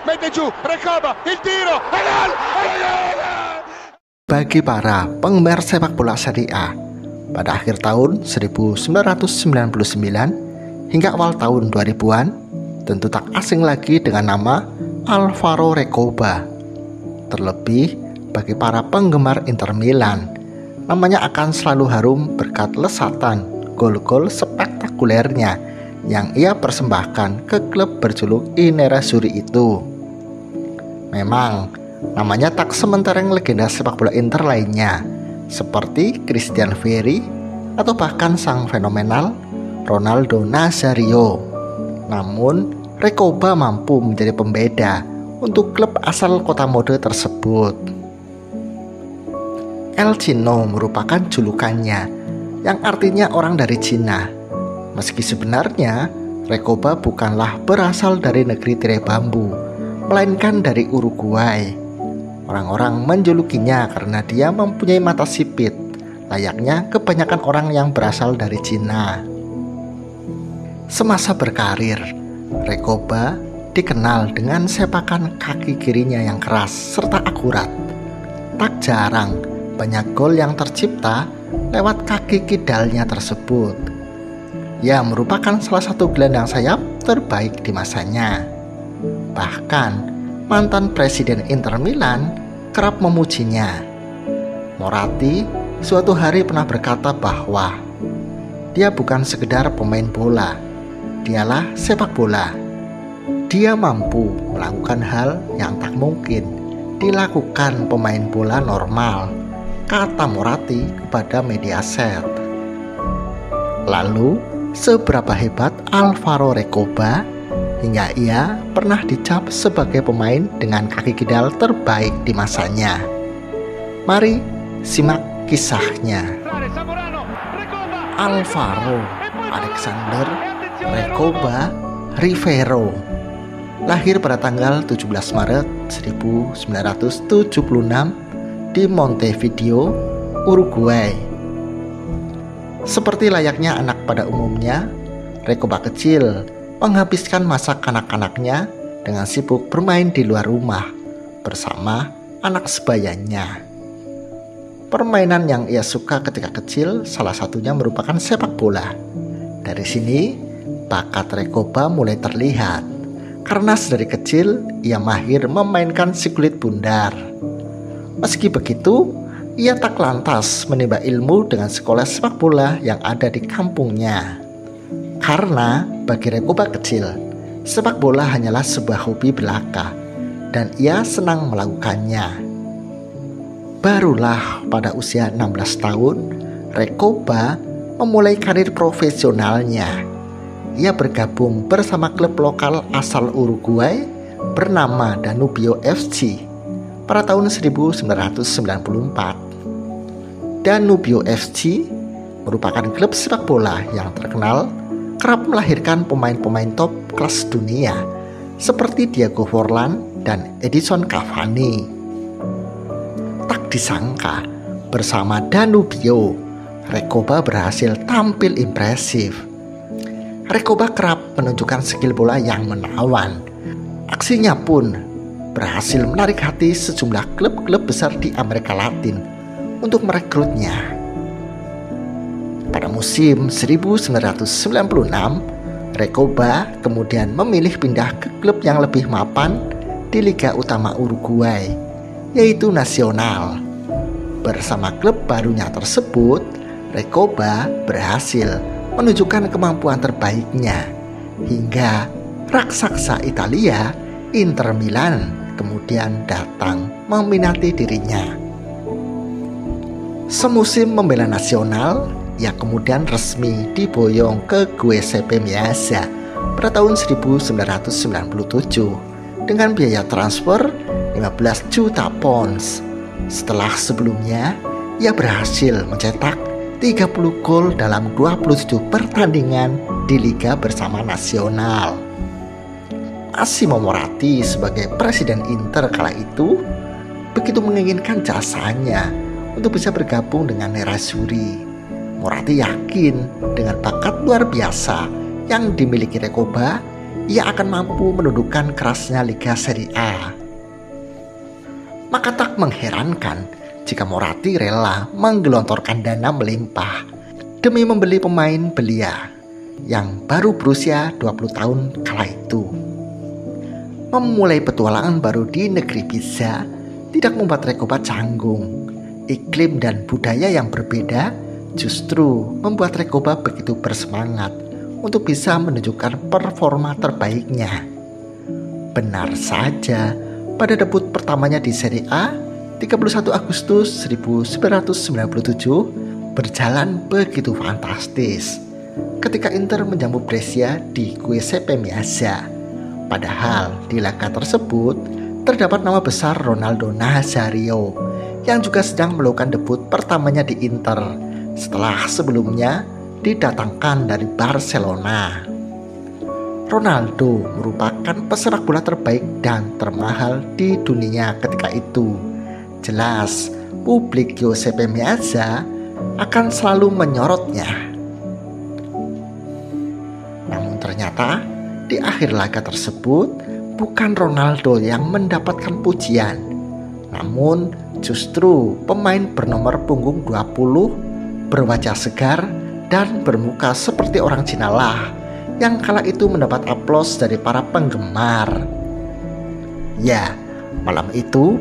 mette giù, Recoba, il tiro, e gol! Bagi para penggemar sepak bola Serie A, pada akhir tahun 1999 hingga awal tahun 2000-an, tentu tak asing lagi dengan nama Alvaro Recoba. Terlebih bagi para penggemar Inter Milan, namanya akan selalu harum berkat lesatan gol-gol spektakulernya yang ia persembahkan ke klub berjuluk I Nerazzurri itu. Memang namanya tak sementereng legenda sepak bola Inter lainnya seperti Christian Vieri atau bahkan sang fenomenal Ronaldo Nazario. Namun Recoba mampu menjadi pembeda untuk klub asal kota mode tersebut. El Chino merupakan julukannya yang artinya orang dari Cina. Meski sebenarnya Recoba bukanlah berasal dari negeri tirai bambu, melainkan dari Uruguay. Orang-orang menjulukinya karena dia mempunyai mata sipit, layaknya kebanyakan orang yang berasal dari Cina. Semasa berkarir, Recoba dikenal dengan sepakan kaki kirinya yang keras serta akurat. Tak jarang banyak gol yang tercipta lewat kaki kidalnya tersebut. Ia merupakan salah satu gelandang sayap terbaik di masanya. Bahkan mantan presiden Inter Milan kerap memujinya. Moratti suatu hari pernah berkata bahwa dia bukan sekedar pemain bola, dialah sepak bola. Dia mampu melakukan hal yang tak mungkin dilakukan pemain bola normal, kata Moratti kepada Mediaset. Lalu, seberapa hebat Alvaro Recoba hingga ia pernah dicap sebagai pemain dengan kaki kidal terbaik di masanya? Mari simak kisahnya. Alvaro Alexander Recoba Rivero lahir pada tanggal 17 Maret 1976 di Montevideo, Uruguay. Seperti layaknya anak pada umumnya, Recoba kecil menghabiskan masa kanak-kanaknya dengan sibuk bermain di luar rumah bersama anak sebayanya. Permainan yang ia suka ketika kecil salah satunya merupakan sepak bola. Dari sini, bakat Recoba mulai terlihat karena sedari kecil ia mahir memainkan si kulit bundar. Meski begitu, ia tak lantas menimba ilmu dengan sekolah sepak bola yang ada di kampungnya. Karena bagi Recoba kecil, sepak bola hanyalah sebuah hobi belaka dan ia senang melakukannya. Barulah pada usia 16 tahun, Recoba memulai karir profesionalnya. Ia bergabung bersama klub lokal asal Uruguay bernama Danubio FC pada tahun 1994. Danubio FC merupakan klub sepak bola yang terkenal kerap melahirkan pemain-pemain top kelas dunia seperti Diego Forlan dan Edison Cavani. Tak disangka, bersama Danubio, Recoba berhasil tampil impresif. Recoba kerap menunjukkan skill bola yang menawan. Aksinya pun berhasil menarik hati sejumlah klub-klub besar di Amerika Latin untuk merekrutnya. Pada musim 1996, Recoba kemudian memilih pindah ke klub yang lebih mapan di Liga Utama Uruguay, yaitu Nacional. Bersama klub barunya tersebut, Recoba berhasil menunjukkan kemampuan terbaiknya hingga raksasa Italia Inter Milan kemudian datang meminati dirinya. Semusim membela Nacional, ia kemudian resmi diboyong ke Giuseppe Meazza pada tahun 1997 dengan biaya transfer 15 juta pounds. Setelah sebelumnya, ia berhasil mencetak 30 gol dalam 27 pertandingan di Liga bersama Nacional. Massimo Moratti sebagai presiden Inter kala itu begitu menginginkan jasanya untuk bisa bergabung dengan Nerazzurri. Moratti yakin dengan bakat luar biasa yang dimiliki Recoba, ia akan mampu menundukkan kerasnya Liga Serie A. Maka tak mengherankan jika Moratti rela menggelontorkan dana melimpah demi membeli pemain belia yang baru berusia 20 tahun kala itu. Memulai petualangan baru di negeri Pisa tidak membuat Recoba canggung. Iklim dan budaya yang berbeda justru membuat Recoba begitu bersemangat untuk bisa menunjukkan performa terbaiknya. Benar saja, pada debut pertamanya di Serie A, 31 Agustus 1997 berjalan begitu fantastis ketika Inter menjamu Brescia di Giuseppe Meazza. Padahal di laga tersebut terdapat nama besar Ronaldo Nazario yang juga sedang melakukan debut pertamanya di Inter setelah sebelumnya didatangkan dari Barcelona. Ronaldo merupakan pesepak bola terbaik dan termahal di dunia ketika itu. Jelas, publik Giuseppe Meazza akan selalu menyorotnya. Namun ternyata di akhir laga tersebut bukan Ronaldo yang mendapatkan pujian, namun justru pemain bernomor punggung 20 berwajah segar dan bermuka seperti orang Cina lah yang kala itu mendapat aplaus dari para penggemar. Ya, malam itu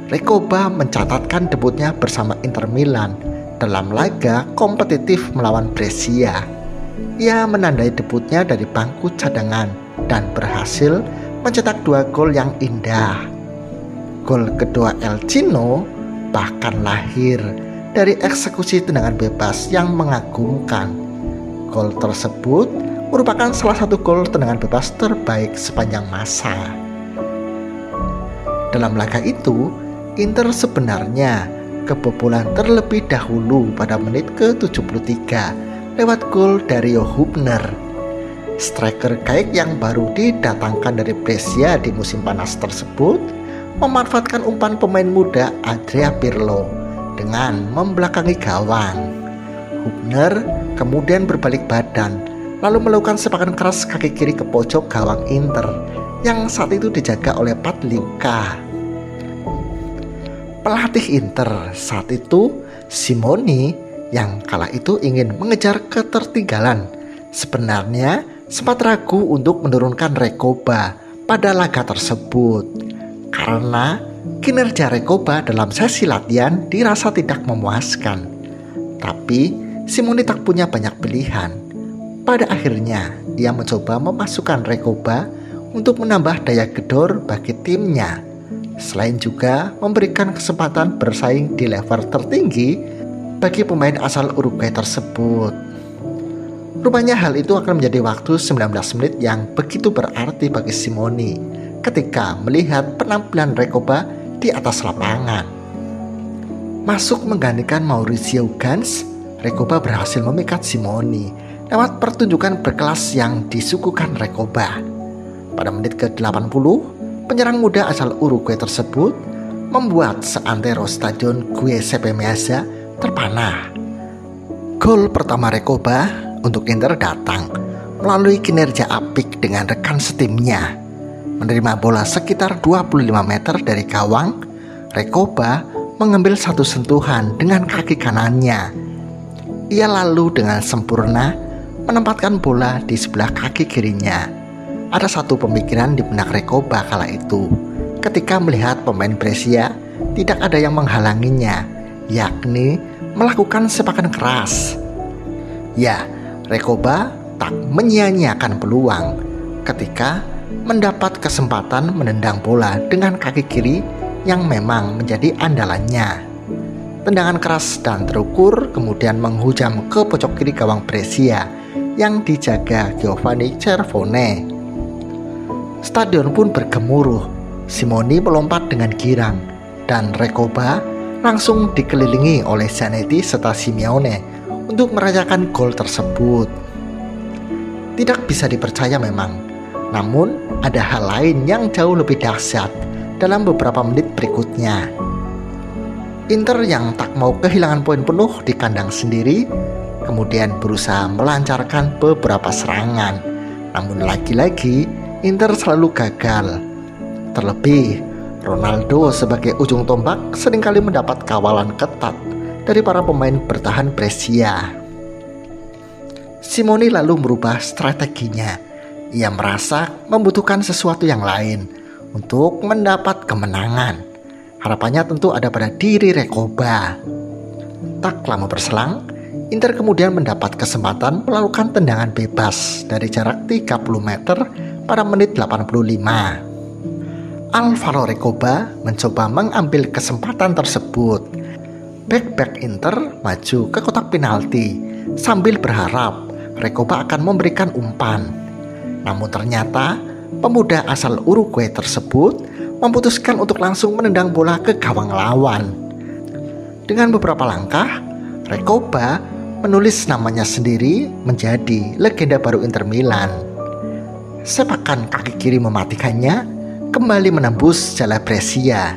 Recoba mencatatkan debutnya bersama Inter Milan dalam laga kompetitif melawan Brescia. Ia menandai debutnya dari bangku cadangan dan berhasil mencetak 2 gol yang indah. Gol kedua El Chino bahkan lahir dari eksekusi tendangan bebas yang mengagumkan. Gol tersebut merupakan salah satu gol tendangan bebas terbaik sepanjang masa. Dalam laga itu, Inter sebenarnya kebobolan terlebih dahulu pada menit ke-73 lewat gol Dario Hübner. Striker Gaek yang baru didatangkan dari Brescia di musim panas tersebut memanfaatkan umpan pemain muda Andrea Pirlo dengan membelakangi gawang. Hübner kemudian berbalik badan lalu melakukan sepakan keras kaki kiri ke pojok gawang Inter yang saat itu dijaga oleh Patliuka. Pelatih Inter saat itu, Simoni, yang kala itu ingin mengejar ketertinggalan, sebenarnya sempat ragu untuk menurunkan Recoba pada laga tersebut karena kinerja Recoba dalam sesi latihan dirasa tidak memuaskan. Tapi Simoni tak punya banyak pilihan. Pada akhirnya, ia mencoba memasukkan Recoba untuk menambah daya gedor bagi timnya. Selain juga memberikan kesempatan bersaing di level tertinggi bagi pemain asal Uruguay tersebut. Rupanya hal itu akan menjadi waktu 19 menit yang begitu berarti bagi Simoni ketika melihat penampilan Recoba di atas lapangan. Masuk menggantikan Mauricio Gans, Recoba berhasil memikat Simoni lewat pertunjukan berkelas yang disuguhkan Recoba. Pada menit ke-80, penyerang muda asal Uruguay tersebut membuat seantero stadion Giuseppe Meazza terpanah. Gol pertama Recoba untuk Inter datang melalui kinerja apik dengan rekan setimnya. Menerima bola sekitar 25 meter dari gawang, Recoba mengambil satu sentuhan dengan kaki kanannya. Ia lalu dengan sempurna menempatkan bola di sebelah kaki kirinya. Ada satu pemikiran di benak Recoba kala itu ketika melihat pemain Brescia tidak ada yang menghalanginya, yakni melakukan sepakan keras. Ya, Recoba tak menyia-nyiakan peluang ketika mendapat kesempatan menendang bola dengan kaki kiri yang memang menjadi andalannya. Tendangan keras dan terukur kemudian menghujam ke pojok kiri gawang Brescia yang dijaga Giovanni Cervone. Stadion pun bergemuruh. Simoni melompat dengan girang dan Recoba langsung dikelilingi oleh Zanetti serta Simeone untuk merayakan gol tersebut. Tidak bisa dipercaya memang, namun ada hal lain yang jauh lebih dahsyat dalam beberapa menit berikutnya. Inter yang tak mau kehilangan poin penuh di kandang sendiri kemudian berusaha melancarkan beberapa serangan. Namun lagi-lagi Inter selalu gagal. Terlebih, Ronaldo sebagai ujung tombak seringkali mendapat kawalan ketat dari para pemain bertahan Brescia. Simone lalu merubah strateginya. Ia merasa membutuhkan sesuatu yang lain untuk mendapat kemenangan. Harapannya tentu ada pada diri Recoba. Tak lama berselang, Inter kemudian mendapat kesempatan melakukan tendangan bebas dari jarak 30 meter pada menit 85. Alvaro Recoba mencoba mengambil kesempatan tersebut. Bek-bek Inter maju ke kotak penalti sambil berharap Recoba akan memberikan umpan. Namun ternyata pemuda asal Uruguay tersebut memutuskan untuk langsung menendang bola ke gawang lawan. Dengan beberapa langkah, Recoba menulis namanya sendiri menjadi legenda baru Inter Milan. Sepakan kaki kiri mematikannya kembali menembus jala Brescia.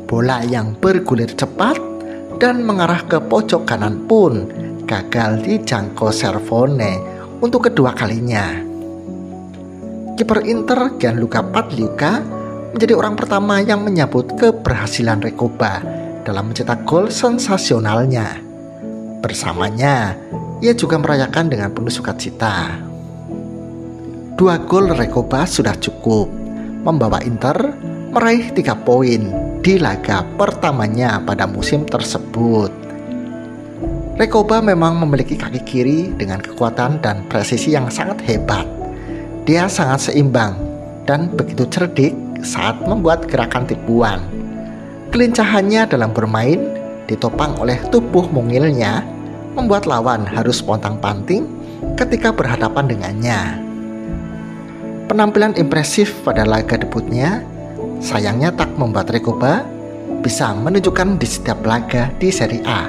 Bola yang bergulir cepat dan mengarah ke pojok kanan pun gagal dijangkau Cervone untuk kedua kalinya. Kiper Inter Gianluca Pagliuca menjadi orang pertama yang menyambut keberhasilan Recoba dalam mencetak gol sensasionalnya. Bersamanya, ia juga merayakan dengan penuh sukacita. 2 gol Recoba sudah cukup membawa Inter meraih 3 poin di laga pertamanya pada musim tersebut. Recoba memang memiliki kaki kiri dengan kekuatan dan presisi yang sangat hebat. Dia sangat seimbang dan begitu cerdik saat membuat gerakan tipuan. Kelincahannya dalam bermain ditopang oleh tubuh mungilnya, membuat lawan harus pontang-panting ketika berhadapan dengannya. Penampilan impresif pada laga debutnya sayangnya tak membuat Recoba bisa menunjukkan di setiap laga di Serie A.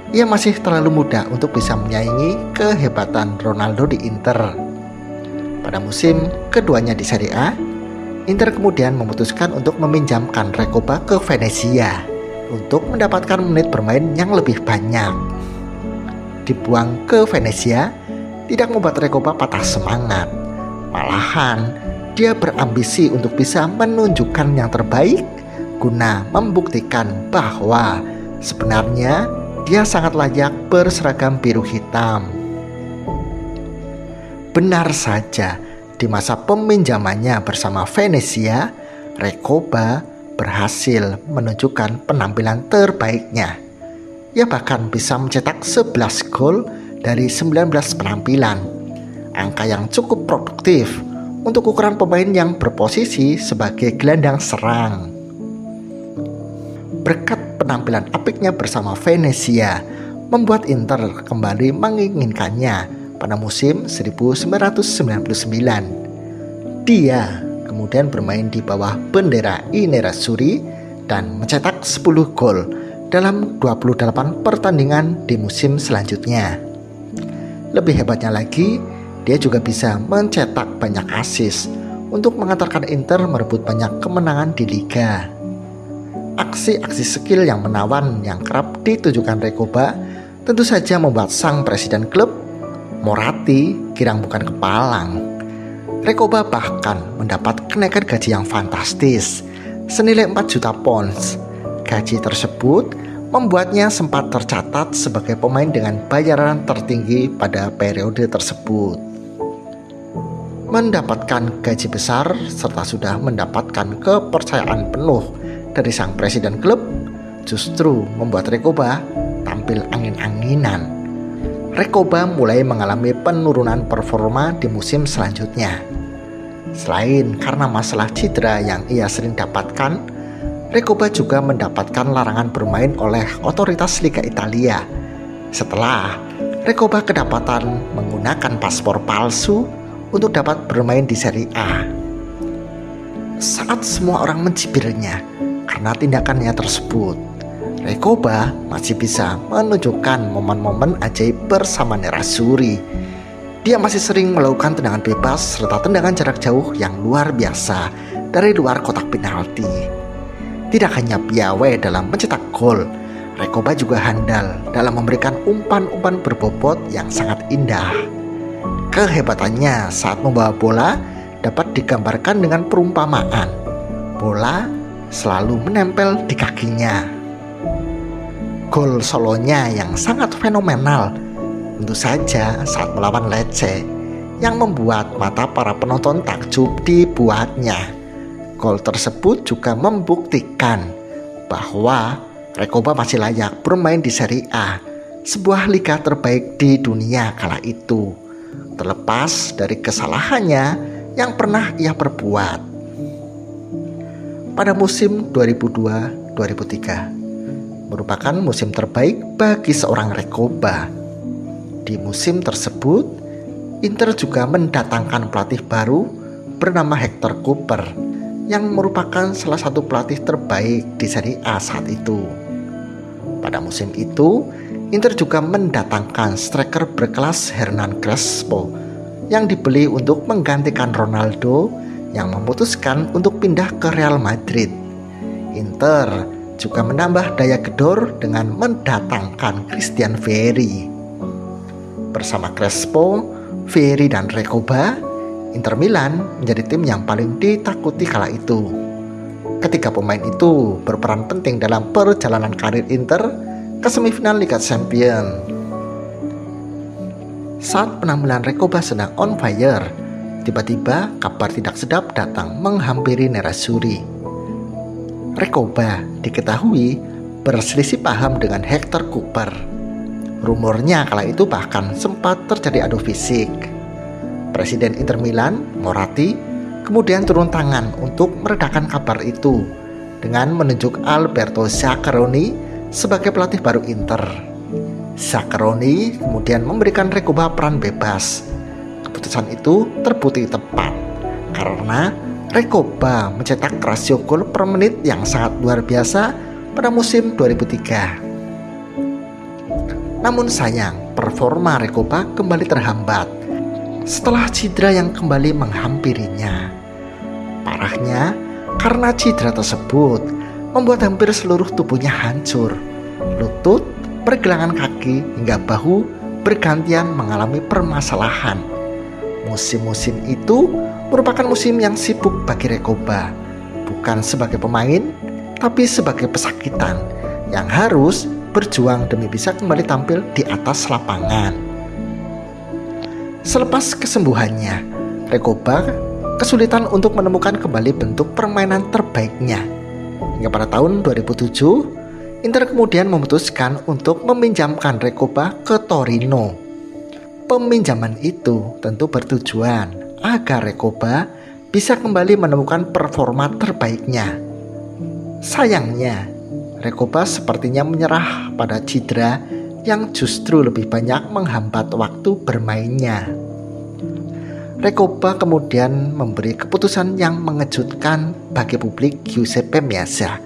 Ia masih terlalu muda untuk bisa menyaingi kehebatan Ronaldo di Inter. Pada musim keduanya di Serie A, Inter kemudian memutuskan untuk meminjamkan Recoba ke Venezia untuk mendapatkan menit bermain yang lebih banyak. Dibuang ke Venezia tidak membuat Recoba patah semangat. Malahan, dia berambisi untuk bisa menunjukkan yang terbaik guna membuktikan bahwa sebenarnya dia sangat layak berseragam biru hitam. Benar saja, di masa peminjamannya bersama Venezia, Recoba berhasil menunjukkan penampilan terbaiknya. Ia bahkan bisa mencetak 11 gol dari 19 penampilan. Angka yang cukup produktif untuk ukuran pemain yang berposisi sebagai gelandang serang. Berkat penampilan apiknya bersama Venezia, membuat Inter kembali menginginkannya pada musim 1999. Dia kemudian bermain di bawah bendera I Nerazzurri dan mencetak 10 gol dalam 28 pertandingan di musim selanjutnya. Lebih hebatnya lagi, dia juga bisa mencetak banyak assist untuk mengantarkan Inter merebut banyak kemenangan di Liga. Aksi-aksi skill yang menawan yang kerap ditujukan Recoba tentu saja membuat sang presiden klub, Moratti, girang bukan kepalang. Recoba bahkan mendapat kenaikan gaji yang fantastis, senilai 4 juta pounds. Gaji tersebut membuatnya sempat tercatat sebagai pemain dengan bayaran tertinggi pada periode tersebut. Mendapatkan gaji besar serta sudah mendapatkan kepercayaan penuh dari sang presiden klub justru membuat Recoba tampil angin-anginan. Recoba mulai mengalami penurunan performa di musim selanjutnya. Selain karena masalah cedera yang ia sering dapatkan, Recoba juga mendapatkan larangan bermain oleh otoritas Liga Italia setelah Recoba kedapatan menggunakan paspor palsu untuk dapat bermain di Serie A. Saat semua orang mencibirnya karena tindakannya tersebut, Recoba masih bisa menunjukkan momen-momen ajaib bersama Nerazzurri. Dia masih sering melakukan tendangan bebas serta tendangan jarak jauh yang luar biasa dari luar kotak penalti. Tidak hanya piawai dalam mencetak gol, Recoba juga handal dalam memberikan umpan-umpan berbobot yang sangat indah. Kehebatannya saat membawa bola dapat digambarkan dengan perumpamaan. Bola selalu menempel di kakinya. Gol solonya yang sangat fenomenal tentu saja saat melawan Lecce yang membuat mata para penonton takjub dibuatnya. Gol tersebut juga membuktikan bahwa Recoba masih layak bermain di Serie A, sebuah liga terbaik di dunia kala itu, terlepas dari kesalahannya yang pernah ia perbuat. Pada musim 2002-2003 merupakan musim terbaik bagi seorang Recoba. Di musim tersebut, Inter juga mendatangkan pelatih baru bernama Hector Cooper yang merupakan salah satu pelatih terbaik di Serie A saat itu. Pada musim itu, Inter juga mendatangkan striker berkelas Hernan Crespo yang dibeli untuk menggantikan Ronaldo yang memutuskan untuk pindah ke Real Madrid. Inter juga menambah daya gedor dengan mendatangkan Christian Vieri. Bersama Crespo, Vieri dan Recoba, Inter Milan menjadi tim yang paling ditakuti kala itu. Ketiga pemain itu berperan penting dalam perjalanan karir Inter ke semifinal Liga Champions. Saat penampilan Recoba sedang on fire, tiba-tiba kabar tidak sedap datang menghampiri Nerazzurri. Recoba diketahui berselisih paham dengan Hector Cooper. Rumornya kala itu bahkan sempat terjadi adu fisik. Presiden Inter Milan, Moratti, kemudian turun tangan untuk meredakan kabar itu dengan menunjuk Alberto Zaccheroni sebagai pelatih baru Inter. Zaccheroni kemudian memberikan Recoba peran bebas. Keputusan itu terbukti tepat karena Recoba mencetak rasio gol per menit yang sangat luar biasa pada musim 2003. Namun sayang, performa Recoba kembali terhambat setelah cedera yang kembali menghampirinya. Parahnya, karena cedera tersebut membuat hampir seluruh tubuhnya hancur. Lutut, pergelangan kaki, hingga bahu bergantian mengalami permasalahan. Musim-musim itu merupakan musim yang sibuk bagi Recoba, bukan sebagai pemain, tapi sebagai pesakitan yang harus berjuang demi bisa kembali tampil di atas lapangan. Selepas kesembuhannya, Recoba kesulitan untuk menemukan kembali bentuk permainan terbaiknya. Hingga pada tahun 2007, Inter kemudian memutuskan untuk meminjamkan Recoba ke Torino. Peminjaman itu tentu bertujuan agar Recoba bisa kembali menemukan performa terbaiknya. Sayangnya, Recoba sepertinya menyerah pada cedera yang justru lebih banyak menghambat waktu bermainnya. Recoba kemudian memberi keputusan yang mengejutkan bagi publik Giuseppe Meazza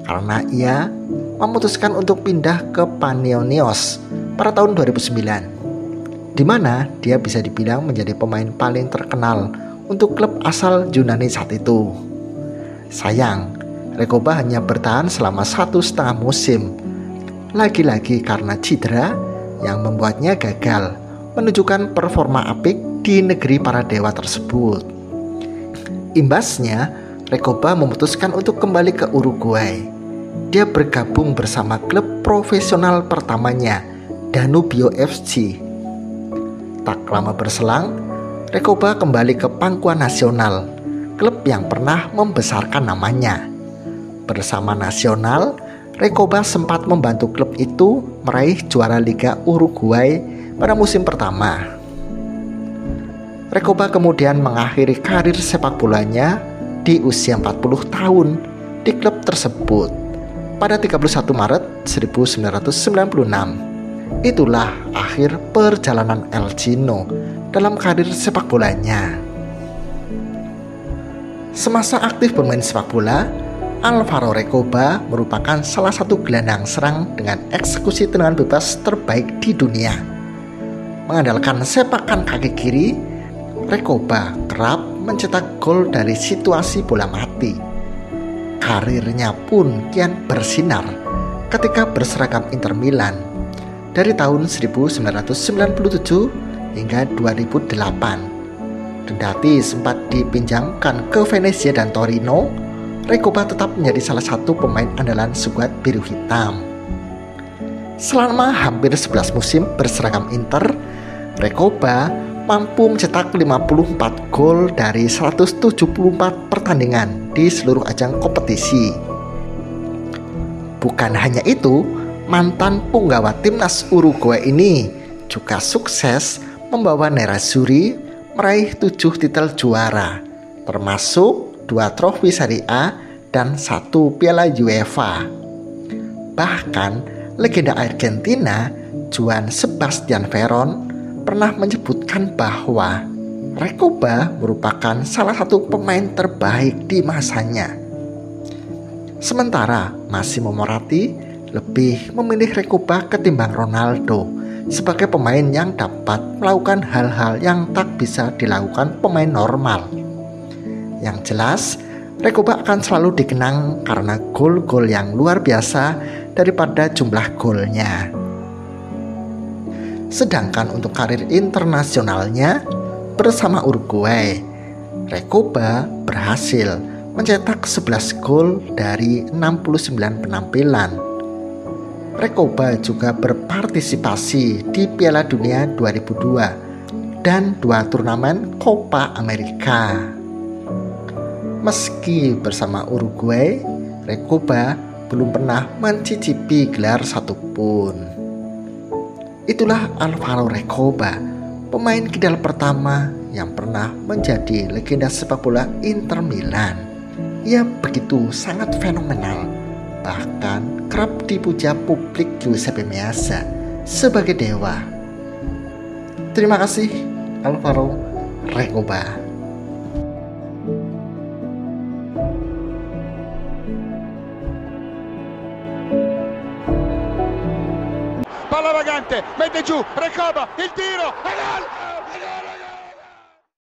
karena ia memutuskan untuk pindah ke Panionios pada tahun 2009, di mana dia bisa dibilang menjadi pemain paling terkenal untuk klub asal Yunani saat itu. Sayang, Recoba hanya bertahan selama 1,5 musim, lagi-lagi karena cedera yang membuatnya gagal menunjukkan performa apik di negeri para dewa tersebut. Imbasnya, Recoba memutuskan untuk kembali ke Uruguay. Dia bergabung bersama klub profesional pertamanya, Danubio FC. Tak lama berselang, Recoba kembali ke pangkuan nasional, klub yang pernah membesarkan namanya. Bersama Nasional, Recoba sempat membantu klub itu meraih juara Liga Uruguay pada musim pertama. Recoba kemudian mengakhiri karir sepak bolanya di usia 40 tahun di klub tersebut pada 31 Maret 1996. Itulah akhir perjalanan El Chino dalam karir sepak bolanya. Semasa aktif bermain sepak bola, Alvaro Recoba merupakan salah satu gelandang serang dengan eksekusi tendangan bebas terbaik di dunia. Mengandalkan sepakan kaki kiri, Recoba kerap mencetak gol dari situasi bola mati. Karirnya pun kian bersinar ketika berseragam Inter Milan dari tahun 1997 hingga 2008. Dan Kendati sempat dipinjamkan ke Venezia dan Torino, Recoba tetap menjadi salah satu pemain andalan skuad biru hitam. Selama hampir 11 musim berseragam Inter, Recoba mampu mencetak 54 gol dari 174 pertandingan di seluruh ajang kompetisi. Bukan hanya itu, mantan punggawa timnas Uruguay ini juga sukses membawa Nerazzurri meraih 7 titel juara, termasuk 2 trofi Serie A dan 1 piala UEFA. Bahkan legenda Argentina Juan Sebastian Veron pernah menyebutkan bahwa Recoba merupakan salah satu pemain terbaik di masanya. Sementara Massimo Moratti lebih memilih Recoba ketimbang Ronaldo sebagai pemain yang dapat melakukan hal-hal yang tak bisa dilakukan pemain normal. Yang jelas, Recoba akan selalu dikenang karena gol-gol yang luar biasa daripada jumlah golnya. Sedangkan untuk karir internasionalnya bersama Uruguay, Recoba berhasil mencetak 11 gol dari 69 penampilan. Recoba juga berpartisipasi di Piala Dunia 2002 dan 2 turnamen Copa America. Meski bersama Uruguay, Recoba belum pernah mencicipi gelar satupun. Itulah Alvaro Recoba, pemain kidal pertama yang pernah menjadi legenda sepak bola Inter Milan. Ia begitu sangat fenomenal, bahkan kerap dipuja publik Giuseppe Meazza sebagai dewa. Terima kasih Alvaro Recoba. Palla vagante, mette giù, Recoba, il tiro, e gol!